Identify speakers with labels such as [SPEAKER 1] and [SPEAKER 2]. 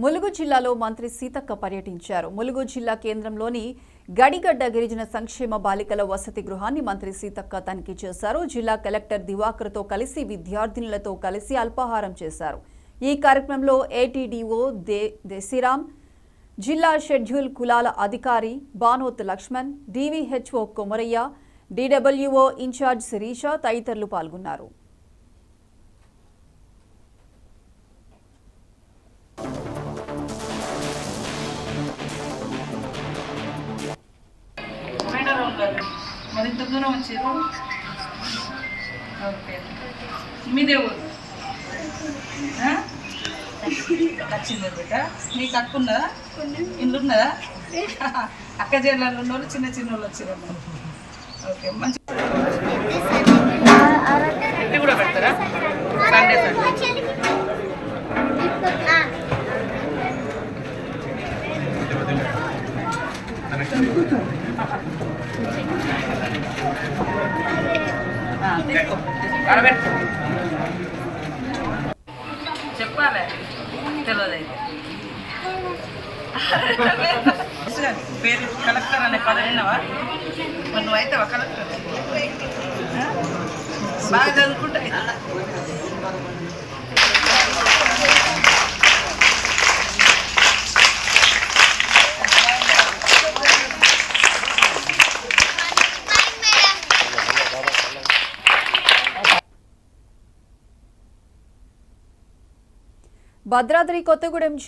[SPEAKER 1] ములుగు జిల్లాలో మంత్రి సీతక్క పర్యటించారు. ములుగు జిల్లా కేంద్రంలోని గడిగడ్డ గిరిజన సంక్షేమ బాలికల వసతి గృహాన్ని మంత్రి సీతక్క తనిఖీ చేశారు. జిల్లా కలెక్టర్ దివాకర్తో కలిసి విద్యార్థినులతో కలిసి అల్పాహారం చేశారు. ఈ కార్యక్రమంలో ఏటీడీఓ దేశీరామ్, జిల్లా షెడ్యూల్ కులాల అధికారి బానోత్ లక్ష్మణ్, డీవీహెచ్ఓ కొమరయ్య, డీడబ్ల్యూఓ ఇన్ఛార్జ్ శిరీష తదితరులు పాల్గొన్నారు.
[SPEAKER 2] మరింత దూరం వచ్చారు. ఓకే, మీదే ఊరు వచ్చిందా బిడ్డ? నీకు అక్క ఉన్నదా? ఇల్లు ఉన్నదా? అక్క జిల్లాలో ఉన్న వాళ్ళు చిన్న చిన్న వాళ్ళు వచ్చారమ్మా. ఓకే, మంచి ఇంటి కూడా పెడతారా? సండే చెప్పాలి తెలియదు. పేరు కలెక్టర్ అనే పదవిన్నావా? మరి నువ్వు అవుతావా కలెక్టర్? బాగా చదువుకుంటా.
[SPEAKER 1] భద్రాద్రి కొత్తగూడెం